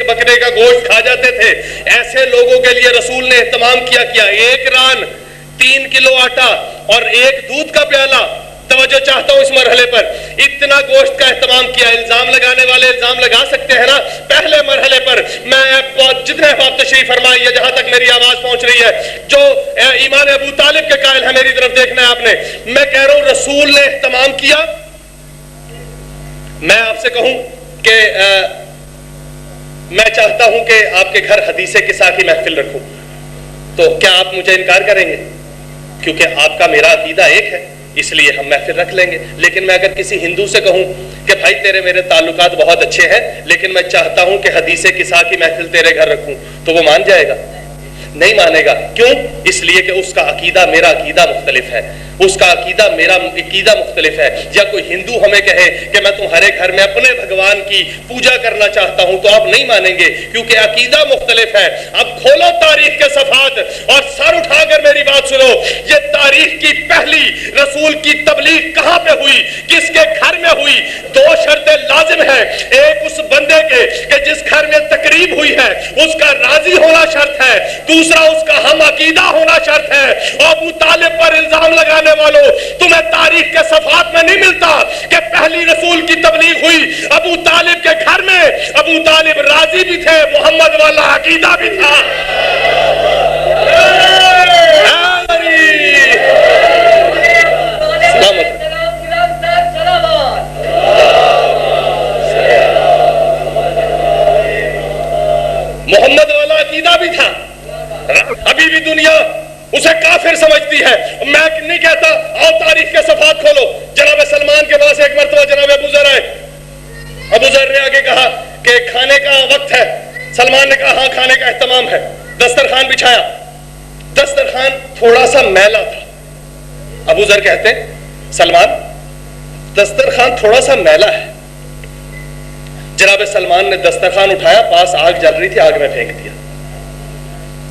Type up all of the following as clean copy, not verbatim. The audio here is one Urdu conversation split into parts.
بکرے کا گوشت کھا جاتے تھے، ایسے لوگوں کے لیے رسول نے اہتمام کیا ایک ران 3 کلو آٹا اور ایک دودھ کا پیالہ. توجہ چاہتا ہوں اس مرحلے پر، اتنا گوشت کا اہتمام کیا. الزام لگانے والے الزام لگا سکتے ہیں نا. پہلے مرحلے پر میں جتنے آپ تشریف فرمائی ہے، جہاں تک میری آواز پہنچ رہی ہے، جو ایمان ابو طالب کے قائل ہے، میری طرف دیکھنا ہے آپ نے. میں کہہ رہا ہوں رسول نے اہتمام کیا. میں آپ سے کہوں کہ میں چاہتا ہوں کہ آپ کے گھر حدیث قصہ کی محفل رکھوں، تو کیا آپ مجھے انکار کریں گے؟ کیونکہ آپ کا میرا عقیدہ ایک ہے، اس لیے ہم محفل رکھ لیں گے. لیکن میں اگر کسی ہندو سے کہوں کہ بھائی تیرے میرے تعلقات بہت اچھے ہیں، لیکن میں چاہتا ہوں کہ حدیث قصہ کی محفل تیرے گھر رکھوں، تو وہ مان جائے گا؟ نہیں مانے گا. کیوں؟ اس لیے کہ اس کا عقیدہ میرا عقیدہ مختلف ہے، اس کا عقیدہ میرا عقیدہ مختلف ہے. یا کوئی ہندو ہمیں کہے کہ میں تمہارے گھر میں اپنے بھگوان کی پوجا کرنا چاہتا ہوں، تو آپ نہیں مانیں گے، کیونکہ عقیدہ مختلف ہے. اب کھولو تاریخ کے صفحات اور سر اٹھا کر میری بات سنو. یہ تاریخ کی پہلی رسول کی تبلیغ کہاں پہ ہوئی، کس کے گھر میں ہوئی؟ 2 شرطیں لازم ہیں. ایک اس بندے کے کہ جس گھر میں تقریب ہوئی ہے اس کا راضی ہونا شرط ہے، دوسرا اس کا ہم عقیدہ ہونا شرط ہے. اور ابو طالب پر الزام لگانے والوں، تمہیں تاریخ کے صفحات میں نہیں ملتا کہ پہلی رسول کی تبلیغ ہوئی ابو طالب کے گھر میں. ابو طالب راضی بھی تھے، محمد والا عقیدہ بھی تھا. محمد والا عقیدہ بھی تھا. ابھی بھی دنیا اسے کافر سمجھتی ہے. میں نہیں کہتا آؤ تاریخ کے صفحات کھولو. جناب سلمان کے پاس ایک مرتبہ جناب ابو ذر آئے. ابو ذر نے آگے کہا کہ کھانے کا وقت ہے. سلمان نے کہا ہاں کھانے کا اہتمام ہے. دسترخوان بچھایا. دسترخوان تھوڑا سا میلا تھا. ابو ذر کہتے ہیں سلمان دسترخوان تھوڑا سا میلا ہے. جناب سلمان نے دسترخوان اٹھایا، پاس آگ جل رہی تھی، آگ میں پھینک دیا.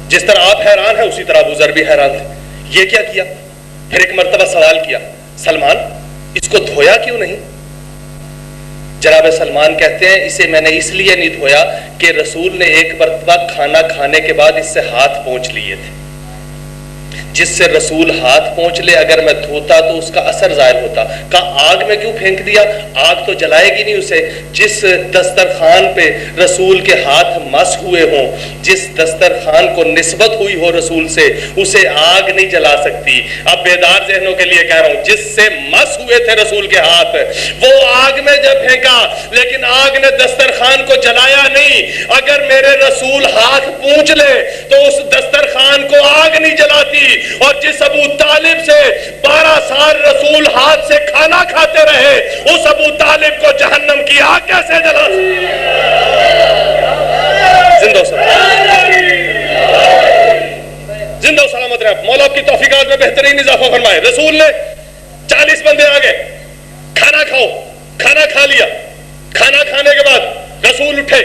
جس طرح آپ حیران ہیں اسی طرح ابو ذر بھی حیران تھے. یہ کیا کیا؟ پھر ایک مرتبہ سوال کیا، سلمان اس کو دھویا کیوں نہیں؟ جناب سلمان کہتے ہیں اسے میں نے اس لیے نہیں دھویا کہ رسول نے ایک مرتبہ کھانا کھانے کے بعد اس سے ہاتھ پونچھ لیے تھے. جس سے رسول ہاتھ پہنچ لے اگر میں دھوتا تو اس کا اثر ظاہر ہوتا. کہا آگ میں کیوں پھینک دیا؟ آگ تو جلائے گی نہیں اسے. جس دسترخوان پہ رسول کے ہاتھ مس ہوئے ہوں، جس دسترخوان کو نسبت ہوئی ہو رسول سے، اسے آگ نہیں جلا سکتی. اب بیدار ذہنوں کے لیے کہہ رہا ہوں، جس سے مس ہوئے تھے رسول کے ہاتھ، وہ آگ میں جب پھینکا لیکن آگ نے دسترخوان کو جلایا نہیں. اگر میرے رسول ہاتھ پونچھ لے تو اس دسترخوان کو آگ نہیں جلاتی. اور جس ابو طالب سے 12 سال رسول ہاتھ سے کھانا کھاتے رہے، اس ابو طالب کو جہنم کی آگ کیسے جلا سکتی؟ زندہ و سلامت رہے. مولا آپ کی توفیقات میں بہترین اضافہ فرمائے. رسول نے 40 بندے آ گئے، کھانا کھاؤ. کھانا کھا لیا. کھانا کھانے کے بعد رسول اٹھے.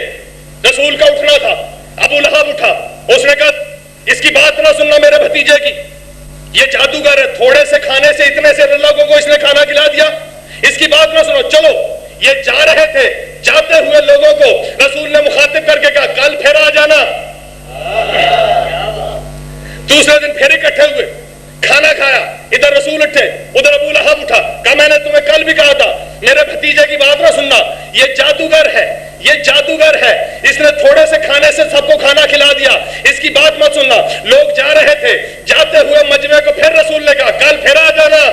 رسول کا اٹھنا تھا. ابو لہب اٹھا. اس نے کہا اس کی بات نہ سننا میرے بھتیجے کی، یہ جادوگر ہے. تھوڑے سے کھانے سے اتنے سے لوگوں کو اس نے کھانا کھلا دیا. اس کی بات نہ سنو. چلو یہ جا رہے تھے. جاتے ہوئے لوگوں کو رسول نے مخاطب کر کے کہا کل پھر آ جانا. دوسرے دن پھر اکٹھے ہوئے، کھانا کھایا. ادھر رسول اٹھے، ادھر ابو لہب اٹھا. کہا میں نے تمہیں کل بھی کہا تھا میرے بھتیجے کی بات نہ سننا، یہ جادوگر ہے، یہ جادوگر ہے. اس نے تھوڑے سے کھانے سے سب کو کھانا کھلا دیا. اس کی بات مت سننا. لوگ جا رہے تھے. جاتے ہوئے مجمع کو پھر رسول نے کہا کل پھر آ جانا.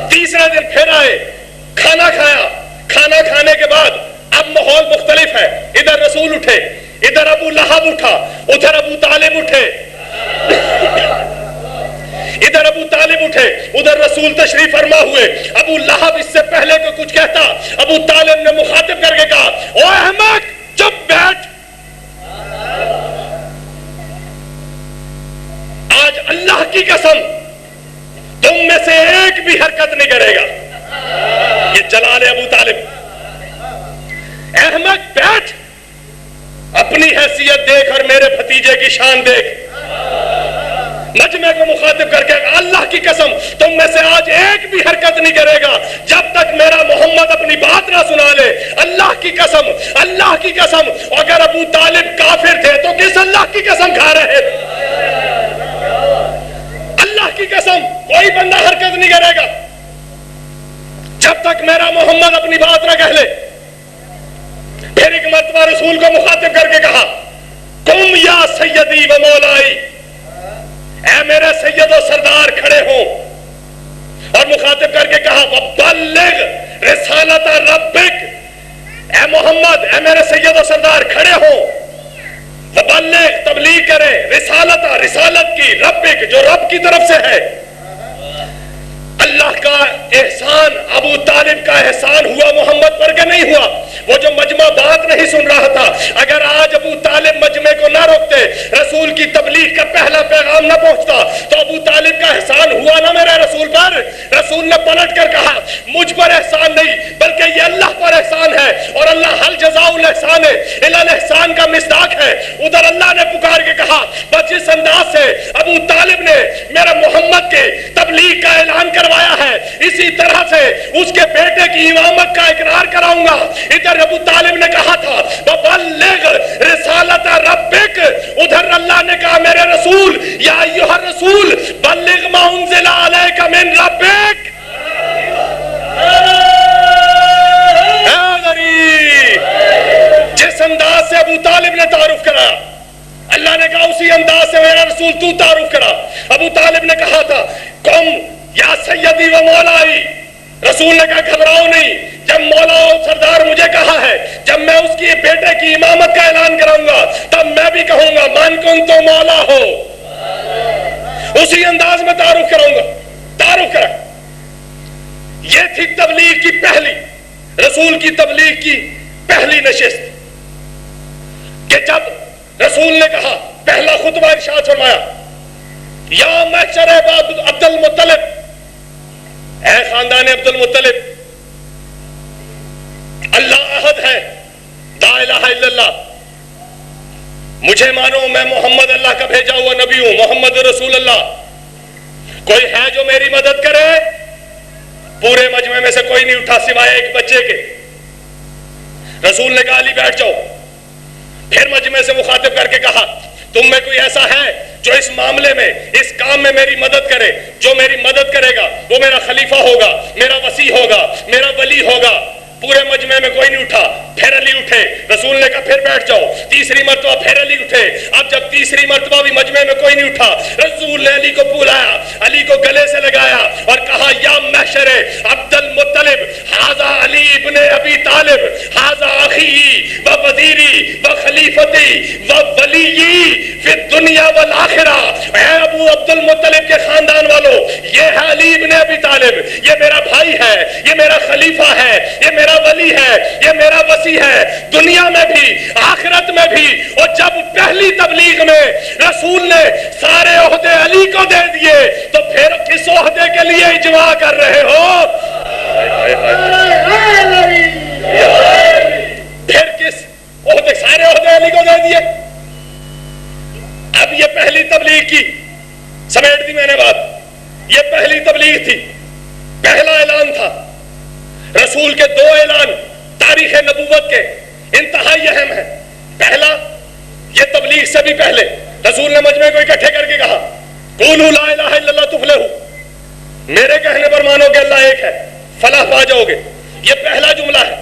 تیسرے دن پھر آئے، کھانا کھایا. کھانا کھانے کے بعد اب ماحول مختلف ہے. ادھر رسول اٹھے، ادھر ابو لہب اٹھا، ادھر ابو طالب اٹھے. ادھر ابو طالب اٹھے، ادھر رسول تشریف فرما ہوئے. ابو لہب اس سے پہلے کو کچھ کہتا، ابو طالب نے مخاطب کر کے کہا او احمق چپ بیٹھ. آج اللہ کی قسم تم میں سے ایک بھی حرکت نہیں کرے گا. یہ جلال ابو طالب. احمق بیٹھ، اپنی حیثیت دیکھ اور میرے بھتیجے کی شان دیکھ. مجمع کو مخاطب کر کے اللہ کی قسم تم میں سے آج ایک بھی حرکت نہیں کرے گا جب تک میرا محمد اپنی بات نہ سنا لے. اللہ کی قسم, اللہ کی قسم, اگر ابو طالب کافر تھے تو کس اللہ کی قسم کھا رہے تھے؟ اللہ کی قسم کوئی بندہ حرکت نہیں کرے گا جب تک میرا محمد اپنی بات نہ کہہ لے. پھر ایک مرتبہ رسول کو مخاطب کر کے کہا قم یا سیدی و مولائی, اے میرے سید و سردار کھڑے ہوں. اور مخاطب کر کے کہا وبلغ رسالت ربک, اے محمد, اے میرے سید و سردار کھڑے ہوں. وبلغ تبلیغ کرے رسالت, رسالت کی, ربک جو رب کی طرف سے ہے. اللہ کا احسان, ابو طالب کا احسان ہوا محمد پر کہ نہیں ہوا؟ وہ جو مجمع بات نہیں سن رہا تھا, اگر آج ابو طالب مجمع کو نہ روکتے, رسول کی تبلیغ کا پہلا پیغام نہ پہنچتا, تو ابو طالب کا احسان ہوا نہ میرے رسول پر. رسول نے پلٹ کر کہا مجھ پر احسان نہیں بلکہ یہ اللہ پر احسان ہے, اور اللہ حل جزاء الاحسان الا الاحسان کا مصداق ہے. ادھر اللہ نے پکار کے کہا بس جس انداز سے ابو طالب نے میرا محمد کے تبلیغ کا اعلان کروایا ہے, اسی طرح سے اس کے بیٹے کی امامت کا اقرار کراؤں گا. ادھر ابو طالب نے کہا تھا وبلغ رسالت ربک, ادھر اللہ نے کہا میرے رسول یا ایھا الرسول بلغ ما انزل علیک من ربک. جس انداز سے ابو طالب نے تعارف کرا, اللہ نے کہا اسی انداز سے میرا رسول تو تعارف کرا. ابو طالب نے کہا تھا قم یا سیدی و مولائی, رسول نے کہا گھبراؤ نہیں, جب مولا و سردار مجھے کہا ہے, جب میں اس کی بیٹے کی امامت کا اعلان کراؤں گا تب میں بھی کہوں گا من کنتم مولا ہو. اسی انداز میں تعارف کراؤں گا. تعارف کرا. یہ تھی تبلیغ کی پہلی, رسول کی تبلیغ کی پہلی نشست, کہ جب رسول نے کہا, پہلا خطبہ ارشاد فرمایا یا محشر عبد المطلب, اے خاندان عبد المطلب, اللہ احد ہے, لا الہ الا اللہ, مجھے مانو میں محمد اللہ کا بھیجا ہوا نبی ہوں, محمد رسول اللہ. کوئی ہے جو میری مدد کرے؟ پورے مجمع میں سے کوئی نہیں اٹھا سوائے ایک بچے کے. رسول نے کہا علی بیٹھ جاؤ. پھر مجمع سے مخاطب کر کے کہا تم میں کوئی ایسا ہے جو اس معاملے میں, اس کام میں میری مدد کرے؟ جو میری مدد کرے گا وہ میرا خلیفہ ہوگا, میرا وصی ہوگا, میرا ولی ہوگا. پورے مجمع میں کوئی نہیں اٹھا. پھر علی اٹھے. رسول نے کہا پھر بیٹھ جاؤ. تیسری مرتبہ پھر علی اٹھے. اب جب تیسری مرتبہ بھی مجمع میں کوئی نہیں اٹھا, رسول نے علی کو بلایا, علی کو گلے سے لگایا اور کہا یا محشر عبد المطلب ھذا علی ابن ابی طالب ھذا اخی و وزیری و خلیفتی و ولی فی الدنیا والآخرہ. اے ابو عبد المطلب کے خاندان والو, یہ ہے علی ابن ابی طالب, یہ میرا بھائی ہے, یہ میرا خلیفہ ہے, یہ میرا ولی ہے, یہ میرا وصی ہے, دنیا میں بھی آخرت میں بھی. اور جب پہلی تبلیغ میں رسول نے سارے عہدے علی کو دے دیے تو پھر کس عہدے کے لیے اجماع کر رہے ہو؟ پھر کس عہدے, سارے عہدے علی کو دے دیے. اب یہ پہلی تبلیغ کی, سمیٹ دی میں نے بات, یہ پہلی تبلیغ تھی, پہلا اعلان تھا. رسول کے دو اعلان تاریخ نبوت کے انتہائی اہم ہیں. پہلا, یہ تبلیغ سے بھی پہلے رسول نے مجمع کو اکٹھے کر کے کہا قولوا لا الہ الا اللہ تفلحوا, میرے کہنے پر مانو کہ اللہ ایک ہے, فلاح پا جاؤ گے. یہ پہلا جملہ ہے.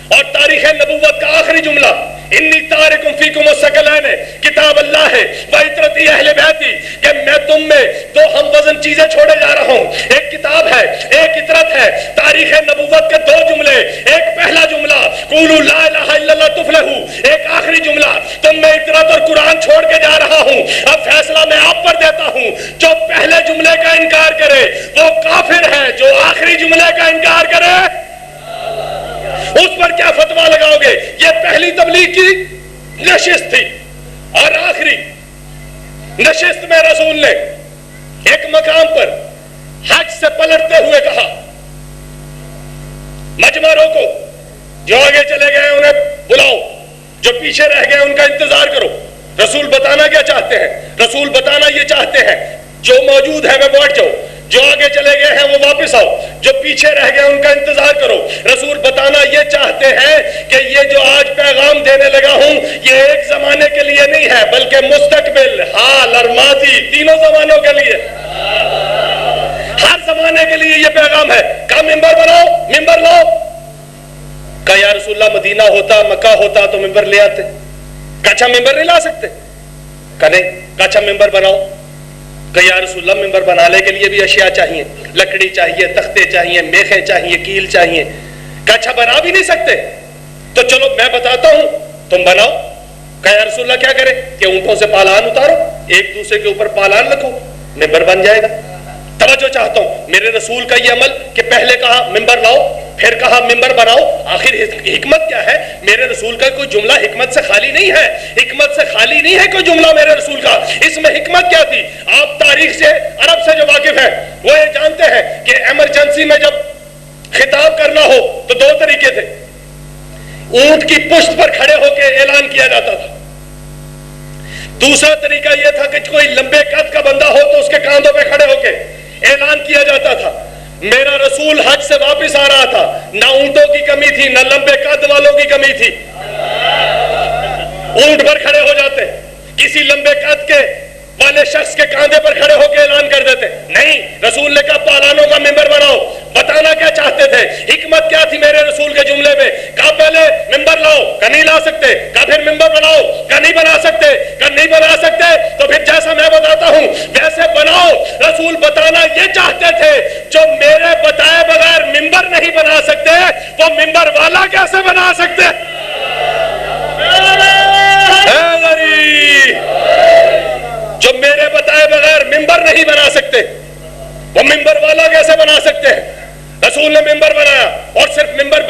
اور تاریخ نبوت کا آخری جملہ انی تارکم فیکم الثقلین, کتاب اللہ ہے و عترتی اہل بیتی, کہ میں تم میں دو ہم وزن چیزیں چھوڑے جا رہا ہوں. ایک کتاب ہے, ایک عترت ہے. تاریخ نبوت کے دو جملے, ایک پہلا جملہ قولوا لا الہ الا اللہ تفلحوا, ایک آخری جملہ تم میں عترت اور قرآن چھوڑ کے جا رہا ہوں. اب فیصلہ میں آپ پر دیتا ہوں, جو پہلے جملے کا انکار کرے وہ کافر ہے, جو آخری جملے کا انکار کرے اس پر کیا فتویٰ لگاؤ گے؟ یہ پہلی تبلیغ کی نشست تھی. اور آخری نشست میں رسول نے ایک مقام پر حج سے پلٹتے ہوئے کہا مجمع روکو, جو آگے چلے گئے انہیں بلاؤ, جو پیچھے رہ گئے ان کا انتظار کرو. رسول بتانا کیا چاہتے ہیں؟ رسول بتانا یہ چاہتے ہیں جو موجود ہے وہ بیٹھ جاؤ، جو آگے چلے گئے ہیں وہ واپس آؤ، جو پیچھے رہ گئے ان کا انتظار کرو۔ رسول بتانا یہ چاہتے ہیں کہ یہ جو آج پیغام دینے لگا ہوں یہ ایک زمانے کے لیے نہیں ہے بلکہ مستقبل، حال اور ماضی، تینوں زمانوں کے لیے، ہر زمانے کے لیے یہ پیغام ہے۔ کہا ممبر بناؤ، ممبر لاؤ۔ کہا یا رسول اللہ مدینہ ہوتا، مکہ ہوتا تو ممبر لے آتے۔ کہا اچھا ممبر نہیں لا سکتے؟ کہا نہیں۔ کہا اچھا ممبر بناؤ۔ کہ یا رسول اللہ ممبر بنانے کے لیے بھی اشیاء چاہیے، لکڑی چاہیے، تختے چاہیے، میخیں چاہیے، کیل چاہیے۔ کہ اچھا بنا بھی نہیں سکتے؟ تو چلو میں بتاتا ہوں، تم بناؤ۔ کہ یا رسول اللہ کیا کرے؟ کہ اونٹوں سے پالان اتارو، ایک دوسرے کے اوپر پالان رکھو، ممبر بن جائے گا۔ توجہ چاہتا ہوں، میرے رسول کا یہ عمل کہ پہلے کہا ممبر لاؤ، پھر کہا ممبر بناؤ، آخر حکمت کیا ہے؟ میرے رسول کا کوئی جملہ حکمت سے خالی نہیں ہے، حکمت سے خالی نہیں ہے کوئی جملہ میرے رسول کا۔ اس میں حکمت کیا تھی؟ آپ تاریخ سے، عرب سے جو واقف ہیں وہ یہ جانتے ہیں کہ ایمرجنسی میں جب خطاب کرنا ہو تو دو طریقے تھے۔ اونٹ کی پشت پر کھڑے ہو کے اعلان کیا جاتا تھا، دوسرا طریقہ یہ تھا کہ کوئی لمبے قد کا بندہ ہو تو اس کے کاندھوں پہ کھڑے ہو کے اعلان کیا جاتا تھا۔ میرا رسول حج سے واپس آ رہا تھا، نہ اونٹوں کی کمی تھی نہ لمبے قد والوں کی کمی تھی۔ اونٹ پر کھڑے ہو جاتے، کسی لمبے قد کے والے شخص کے کاندھے پر کھڑے ہو کے اعلان کر دیتے۔ نہیں، رسول نے کہا پالانوں کا ممبر بناؤ۔ بتانا کیا چاہتے تھے؟ حکمت کیا تھی میرے رسول کے جملے میں؟ کہا پہلے ممبر لاؤ، کہا نہیں لا سکتے۔ کہا پھر ممبر بناؤ، کہا نہیں بنا سکتے۔ کہا نہیں بنا سکتے تو پھر جیسا میں بتاتا ہوں ویسے بناؤ۔ رسول بتانا یہ چاہتے تھے جو میرے بتائے بغیر ممبر نہیں بنا سکتے وہ ممبر والا کیسے بنا سکتے؟ جو میرے بتائے بغیر ممبر نہیں بنا سکتے وہ ممبر والا کیسے بنا سکتے ہیں؟ رسول نے ممبر بنایا، اور صرف ممبر